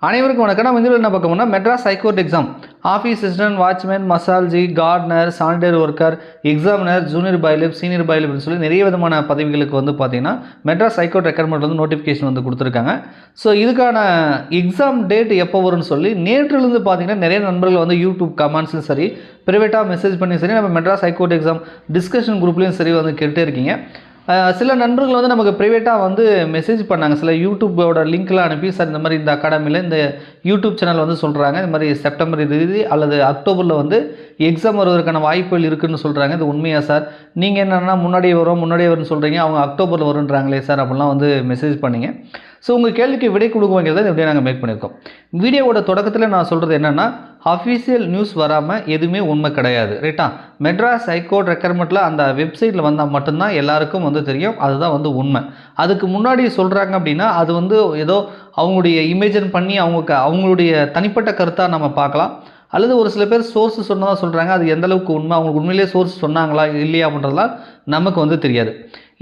அனைவருக்கும் வணக்கம். நம்ம இதில் என்ன பார்க்க போனால் Madras high court exam office assistant, watchman, masalchi, gardener, sanitary worker, examiner, junior bailiff, senior பைலிப்னு சொல்லி நிறைய விதமான பதவிகளுக்கு வந்து பார்த்தீங்கன்னா மெட்ராஸ் ஹைகோர்ட் ரெக்ரூட்மெண்ட் வந்து நோட்டிஃபிகேஷன் வந்து கொடுத்துருக்காங்க. ஸோ இதுக்கான எக்ஸாம் டேட் எப்போ வரும்னு சொல்லி நேற்றிலிருந்து பார்த்தீங்கன்னா நிறைய நண்பர்கள் வந்து யூடியூப் கமெண்ட்ஸ்லையும் சரி, ப்ரைவேட்டாக மெசேஜ் பண்ணி சரி, நம்ம மெட்ராஸ் ஹைகோர்ட் எக்ஸாம் டிஸ்கஷன் குரூப்லேயும் சரி வந்து கேட்டே இருக்கீங்க. சில நண்பர்கள் வந்து நமக்கு ப்ரைவேட்டாக வந்து மெசேஜ் பண்ணாங்க. சில யூடியூப்போட லிங்க்லாம் அனுப்பி, சார் இந்த மாதிரி இந்த அகாடமியில் இந்த யூடியூப் சேனல் வந்து சொல்கிறாங்க, இந்த மாதிரி செப்டம்பர் இறுதி அல்லது அக்டோபரில் வந்து எக்ஸாம் வருவதற்கான வாய்ப்புகள் இருக்குதுன்னு சொல்கிறாங்க. இது உண்மையா சார்? நீங்கள் என்னென்னா முன்னாடியே வரும்னு சொல்கிறீங்க, அவங்க அக்டோபரில் வருன்றாங்களே சார் அப்படிலாம் வந்து மெசேஜ் பண்ணிங்க. ஸோ உங்கள் கேள்விக்கு விடை கொடுக்குவங்கிறத இப்படியே நாங்கள் மேக் பண்ணியிருக்கோம். வீடியோவோட தொடக்கத்தில் நான் சொல்கிறது என்னென்னா, அஃபீஷியல் நியூஸ் வராமல் எதுவுமே உண்மை கிடையாது, ரைட்டா? மெட்ராஸ் ஹைகோர்ட் ரெக்ரூட்மெண்ட்டில் அந்த வெப்சைட்டில் வந்தால் மட்டும்தான் எல்லாருக்கும் வந்து தெரியும், அதுதான் வந்து உண்மை. அதுக்கு முன்னாடி சொல்கிறாங்க அப்படின்னா அது வந்து ஏதோ அவங்களுடைய இமேஜின் பண்ணி அவங்களுடைய தனிப்பட்ட கருத்தாக நம்ம பார்க்கலாம். அல்லது ஒரு சில பேர் சோர்ஸ் சொன்னதாக சொல்கிறாங்க, அது எந்தளவுக்கு உண்மை, அவங்களுக்கு உண்மையிலேயே சோர்ஸ் சொன்னாங்களா இல்லையா அப்படின்றதுலாம் நமக்கு வந்து தெரியாது.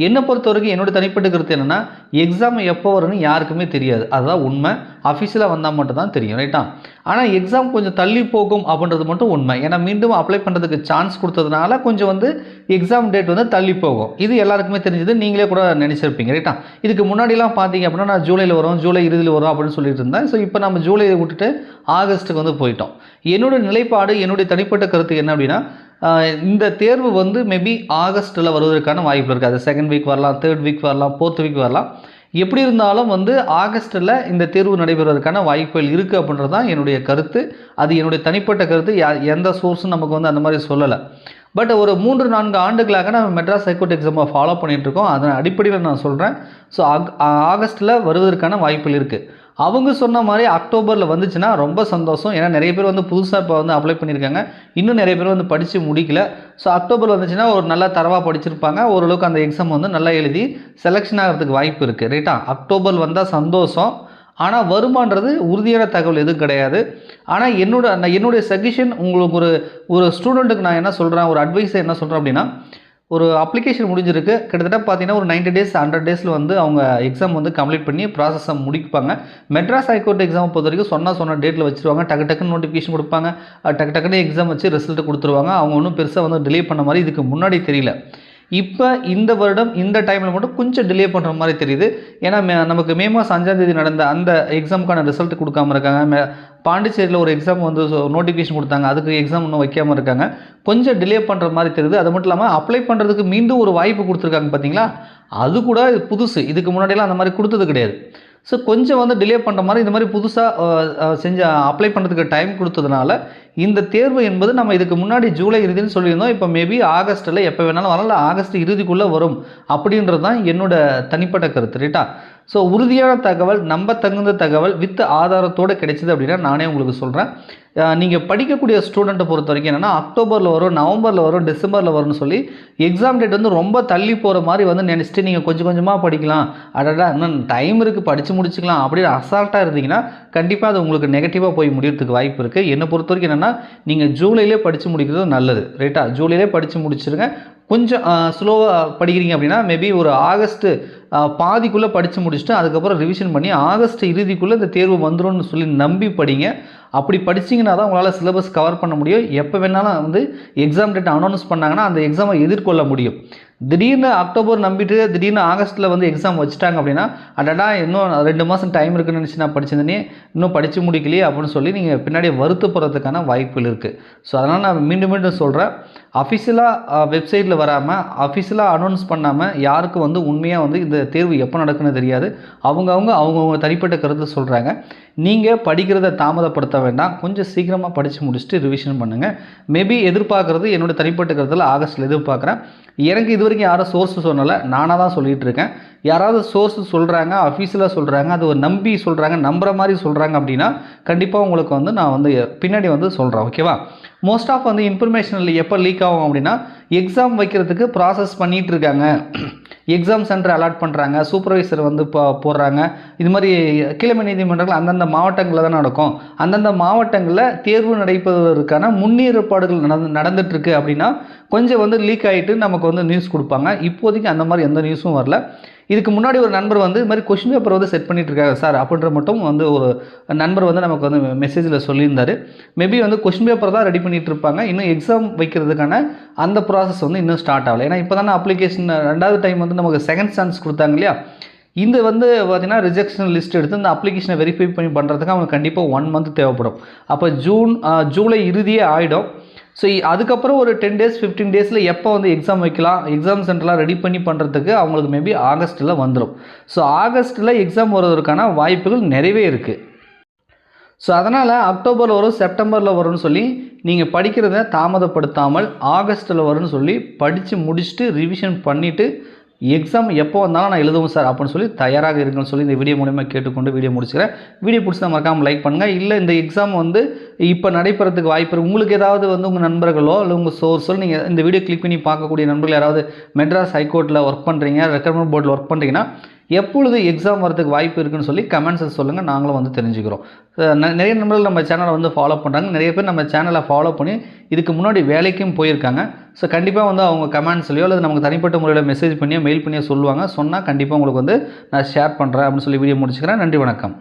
என்னை பொறுத்த வரைக்கும் என்னுடைய தனிப்பட்ட கருத்து என்னென்னா, எக்ஸாம் எப்போ வரும்னு யாருக்குமே தெரியாது, அதுதான் உண்மை. அஃபிஷியலாக வந்தால் மட்டும் தான் தெரியும், ரைட்டா? ஆனால் எக்ஸாம் கொஞ்சம் தள்ளி போகும் அப்படின்றது மட்டும் உண்மை. ஏன்னா மீண்டும் அப்ளை பண்ணுறதுக்கு சான்ஸ் கொடுத்ததுனால கொஞ்சம் வந்து எக்ஸாம் டேட் வந்து தள்ளி போகும். இது எல்லாருக்குமே தெரிஞ்சது, நீங்களே கூட நினச்சிருப்பீங்க, ரைட்டா? இதுக்கு முன்னாடிலாம் பார்த்தீங்க அப்படின்னா நான் ஜூலையில் வரும், ஜூலை இறுதியில் வரும் அப்படின்னு சொல்லிட்டு இருந்தேன். ஸோ இப்போ நம்ம ஜூலையை விட்டுட்டு ஆகஸ்ட்டுக்கு வந்து போயிட்டோம். என்னோடய நிலைப்பாடு, என்னுடைய தனிப்பட்ட கருத்து என்ன அப்படின்னா, இந்த தேர்வு வந்து மேபி ஆகஸ்ட்டில் வருவதற்கான வாய்ப்பு இருக்குது. அது செகண்ட் வீக் வரலாம், தேர்ட் வீக் வரலாம், ஃபோர்த் வீக் வரலாம். எப்படி இருந்தாலும் வந்து ஆகஸ்ட்டில் இந்த தேர்வு நடைபெறுவதற்கான வாய்ப்புகள் இருக்குது அப்படின்றது தான் என்னுடைய கருத்து. அது என்னுடைய தனிப்பட்ட கருத்து. எந்த சோர்ஸும் நமக்கு வந்து அந்த மாதிரி சொல்லலை. பட் ஒரு 3-4 ஆண்டுகளாக நம்ம மெட்ராஸ் ஹைகோர்ட் எக்ஸாமை ஃபாலோ பண்ணிகிட்ருக்கோம். அதன் அடிப்படையில் நான் சொல்கிறேன். ஸோ ஆகஸ்ட்டில் வருவதற்கான வாய்ப்புகள் இருக்குது. அவங்க சொன்ன மாதிரி அக்டோபரில் வந்துச்சுன்னா ரொம்ப சந்தோஷம். ஏன்னா நிறைய பேர் வந்து புதுசாக இப்போ வந்து அப்ளை பண்ணியிருக்காங்க, இன்னும் நிறைய பேர் வந்து படித்து முடிக்கல. ஸோ அக்டோபர் வந்துச்சுன்னா ஒரு நல்லா தரவாக படிச்சிருப்பாங்க, ஓரளவுக்கு அந்த எக்ஸாம் வந்து நல்லா எழுதி செலெக்ஷன் ஆகிறதுக்கு வாய்ப்பு இருக்குது, ரைட்டா? அக்டோபர் வந்தால் சந்தோஷம். ஆனால் வருமானது உறுதியான தகவல் எதுவும் கிடையாது. ஆனால் என்னுடைய சஜஷன் உங்களுக்கு, ஒரு ஸ்டூடெண்ட்டுக்கு நான் என்ன சொல்கிறேன், ஒரு அட்வைஸை என்ன சொல்கிறேன் அப்படின்னா, ஒரு அப்ளிகேஷன் முடிஞ்சிருக்கு, கிட்டத்தட்ட பார்த்தீங்கன்னா ஒரு 90 டேஸ் 100 டேஸில் வந்து அவங்க எக்ஸாம் வந்து கம்ப்ளீட் பண்ணி ப்ராசஸை முடிப்பாங்க. மெட்ராஸ் ஹைகோர்ட் எக்ஸாம் பொறுத்த வரைக்கும் சொன்ன டேட்டில் வச்சுருவாங்க. டக்குன்னு நோட்டிஃபிகேஷன் கொடுப்பாங்க, டக்குன்னு எக்ஸாம் வச்சு ரிசல்ட் கொடுத்துருவாங்க. அவங்க ஒன்றும் பெருசாக வந்து டிலே பண்ண மாதிரி இதுக்கு முன்னாடி தெரியல. இப்போ இந்த வருடம் இந்த டைமில் மட்டும் கொஞ்சம் டிலே பண்ணுற மாதிரி தெரியுது. ஏன்னா நமக்கு மே மாதம் 5ஆம் தேதி நடந்த அந்த எக்ஸாமுக்கான ரிசல்ட் கொடுக்காமல் இருக்காங்க. பாண்டிச்சேரியில் ஒரு எக்ஸாம் வந்து நோட்டிஃபிகேஷன் கொடுத்தாங்க, அதுக்கு எக்ஸாம் இன்னும் வைக்காமல் இருக்காங்க. கொஞ்சம் டிலே பண்ணுற மாதிரி தெரியுது. அது மட்டும் இல்லாமல் அப்ளை பண்ணுறதுக்கு மீண்டும் ஒரு வாய்ப்பு கொடுத்துருக்காங்க பார்த்தீங்களா, அது கூட புதுசு. இதுக்கு முன்னாடியெல்லாம் அந்த மாதிரி கொடுத்தது கிடையாது. ஸோ கொஞ்சம் வந்து டிலே பண்ணுற மாதிரி, இந்த மாதிரி புதுசாக அப்ளை பண்ணுறதுக்கு டைம் கொடுத்ததுனால இந்த தேர்வு என்பது நம்ம இதுக்கு முன்னாடி ஜூலை இறுதின்னு சொல்லியிருந்தோம். இப்போ மேபி ஆகஸ்ட்டில் எப்போ வேணாலும் வரல, ஆகஸ்ட் இறுதிக்குள்ளே வரும் அப்படின்றது தான் என்னோட தனிப்பட்ட கருத்து, ரைட்டா? ஸோ உறுதியான தகவல், நம்ப தகுந்த தகவல் வித் ஆதாரத்தோடு கிடைச்சிது அப்படின்னா நானே உங்களுக்கு சொல்கிறேன். நீங்கள் படிக்கக்கூடிய ஸ்டூடெண்ட்டை பொறுத்த வரைக்கும் என்னென்னா, அக்டோபரில் வரும், நவம்பரில் வரும், டிசம்பரில் வரும்னு சொல்லி எக்ஸாம் டேட் வந்து ரொம்ப தள்ளி போகிற மாதிரி வந்து நினச்சிட்டு நீங்கள் கொஞ்சம் கொஞ்சமாக படிக்கலாம், அடடா இன்னும் டைம் இருக்குது படித்து முடிச்சுக்கலாம் அப்படின்னு அசால்ட்டாக இருந்தீங்கன்னா கண்டிப்பாக அது உங்களுக்கு நெகட்டிவாக போய் முடியறதுக்கு வாய்ப்பு இருக்குது. என்னை பொறுத்த வரைக்கும் என்னென்னா, நீங்கள் ஜூலையிலே படித்து முடிக்கிறது நல்லது, ரைட்டா? ஜூலையிலே படித்து முடிச்சிருங்க. கொஞ்சம் ஸ்லோவாக படிக்கிறீங்க அப்படின்னா மேபி ஒரு ஆகஸ்ட்டு பாதிக்குள்ளே படித்து முடிச்சுட்டு அதுக்கப்புறம் ரிவிஷன் பண்ணி ஆகஸ்ட் இறுதிக்குள்ளே இந்த தேர்வு வந்துடும்னு சொல்லி நம்பி படிங்க. அப்படி படிச்சிங்கன்னா தான் உங்களால் சிலபஸ் கவர் பண்ண முடியும். எப்போ வேணாலும் வந்து எக்ஸாம் டேட் அனௌன்ஸ் பண்ணாங்கன்னா அந்த எக்ஸாமை எதிர்கொள்ள முடியும். திடீர்னு அக்டோபர் நம்பிட்டு திடீர்னு ஆகஸ்ட்டில் வந்து எக்ஸாம் வச்சுட்டாங்க அப்படின்னா, அடடா இன்னும் 2 மாதம் டைம் இருக்குன்னு நினச்சி நான் படிச்சிருந்தேனே, இன்னும் படித்து முடிக்கலையே அப்படின்னு சொல்லி நீங்கள் பின்னாடி வருத்தப்படுறதுக்கான வாய்ப்புகள் இருக்குது. ஸோ அதனால் நான் மீண்டும் சொல்கிறேன், அஃபிஷியலாக வெப்சைட்டில் வராமல், அஃபிஷியலாக அனௌன்ஸ் பண்ணாமல் யாருக்கும் வந்து உண்மையாக வந்து இந்த தேர்வு எப்போ நடக்குன்னு தெரியாது. அவங்கவுங்க தனிப்பட்ட கருத்து சொல்கிறாங்க. நீங்கள் படிக்கிறத தாமதப்படுத்த வேண்டாம், கொஞ்சம் சீக்கிரமாக படித்து முடிச்சுட்டு ரிவிஷன் பண்ணுங்கள். மேபி எதிர்பார்க்குறது என்னோடய தனிப்பட்ட கருத்தில் ஆகஸ்ட்டில் எதிர்பார்க்குறேன். எனக்கு இது வரைக்கும் யாரும் சோர்ஸ் சொல்லலை, நானாக தான் சொல்லிகிட்டு இருக்கேன். யாராவது சோர்ஸ் சொல்கிறாங்க, அஃபீஷியலாக சொல்கிறாங்க, அது ஒரு நம்பி சொல்கிறாங்க, நம்புகிற மாதிரி சொல்கிறாங்க அப்படின்னா கண்டிப்பாக உங்களுக்கு வந்து நான் வந்து பின்னாடி வந்து சொல்கிறேன், ஓகேவா? மோஸ்ட் ஆஃப் வந்து இன்ஃபர்மேஷனில் எப்போ லீக் ஆகும் அப்படின்னா, எக்ஸாம் வைக்கிறதுக்கு ப்ராசஸ் பண்ணிகிட்டு இருக்காங்க, எக்ஸாம் சென்டர் அலாட் பண்ணுறாங்க, சூப்பர்வைசர் வந்து போடுறாங்க. இது மாதிரி கீழமை நீதிமன்றங்கள் அந்தந்த மாவட்டங்களில் தான் நடக்கும். அந்தந்த மாவட்டங்களில் தேர்வு நடைபெறுவதற்கான முன்னேற்பாடுகள் நடந்துகிட்ருக்கு அப்படின்னா கொஞ்சம் வந்து லீக் ஆகிட்டு நமக்கு வந்து நியூஸ் கொடுப்பாங்க. இப்போதைக்கு அந்த மாதிரி எந்த நியூஸும் வரல. இதுக்கு முன்னாடி ஒரு நண்பர் வந்து இது மாதிரி கொஸ்டின் பேப்பர் வந்து செட் பண்ணிட்டு இருக்காங்க சார் அப்படின்ற மட்டும் வந்து ஒரு நண்பர் வந்து நமக்கு வந்து மெசேஜில் சொல்லியிருந்தார். மேபி வந்து கொஸ்டின் பேப்பர் தான் ரெடி பண்ணிட்டு இருப்பாங்க. இன்னும் எக்ஸாம் வைக்கிறதுக்கான அந்த ப்ராசஸ் வந்து இன்னும் ஸ்டார்ட் ஆகலை. ஏன்னா இப்போ தானே அப்ளிகேஷன் 2வது டைம் வந்து நமக்கு செகண்ட் சான்ஸ் கொடுத்தாங்க இல்லையா. இது வந்து பார்த்தீங்கன்னா ரிஜெக்ஷன் லிஸ்ட் எடுத்து இந்த அப்ளிகேஷனை வெரிஃபை பண்ணி பண்ணுறதுக்கு அவங்க கண்டிப்பாக 1 மந்த் தேவைப்படும். அப்போ ஜூலை இறுதியே ஆகிடும். ஸோ அதுக்கப்புறம் ஒரு 10 days 15 days எப்போ வந்து எக்ஸாம் வைக்கலாம், எக்ஸாம் சென்டர்லாம் ரெடி பண்ணி பண்ணுறதுக்கு அவங்களுக்கு மேபி ஆகஸ்ட்டில் வந்துடும். ஸோ ஆகஸ்ட்டில் எக்ஸாம் வருவதற்கான வாய்ப்புகள் நிறையவே இருக்குது. ஸோ அதனால் அக்டோபரில் வரும், செப்டம்பரில் வரும்னு சொல்லி நீங்கள் படிக்கிறத தாமதப்படுத்தாமல் ஆகஸ்ட்டில் வரும்னு சொல்லி படித்து முடிச்சுட்டு ரிவிஷன் பண்ணிவிட்டு எக்ஸாம் எப்போ வந்தாலும் நான் எழுதுவேன் சார் அப்படின்னு சொல்லி தயாராக இருக்குன்னு சொல்லி இந்த வீடியோ மூலமாக கேட்டுக்கொண்டு வீடியோ முடிச்சுக்கிறேன். வீடியோ பிடிச்சா மறக்காமல் லைக் பண்ணுங்கள். இல்லை இந்த எக்ஸாம் வந்து இப்போ நடைபெறத்துக்கு வாய்ப்பு இருக்குது, உங்களுக்கு ஏதாவது வந்து உங்கள் நண்பர்களோ இல்லை உங்கள் சோர்ஸோ நீங்கள் இந்த வீடியோ கிளிக் பண்ணி பார்க்கக்கூடிய நண்பர்கள் யாராவது மெட்ராஸ் ஹைகோர்ட்டில் ஒர்க் பண்ணுறீங்க, ரெக்ரூட்மெண்ட் போர்டில் ஒர்க் பண்ணுறீங்கன்னா எப்பொழுது எக்ஸாம் வரதுக்கு வாய்ப்பு இருக்குன்னு சொல்லி கமெண்ட்ஸில் சொல்லுங்கள், நாங்களும் வந்து தெரிஞ்சுக்கிறோம். நிறைய நண்பர்கள் நம்ம சேனலை வந்து ஃபாலோ பண்ணுறாங்க. நிறைய பேர் நம்ம சேனலை ஃபாலோ பண்ணி இதுக்கு முன்னாடி வேலைக்கும் போயிருக்காங்க. ஸோ கண்டிப்பாக வந்து அவங்க கமெண்ட்ஸ்லையோ அல்லது நமக்கு தனிப்பட்ட முறையில் மெசேஜ் பண்ணியோ மெயில் பண்ணியோ சொல்லுவாங்க. சொன்னால் கண்டிப்பாக உங்களுக்கு வந்து நான் ஷேர் பண்ணுறேன் அப்படின்னு சொல்லி வீடியோ முடிச்சுக்கிறேன். நன்றி, வணக்கம்.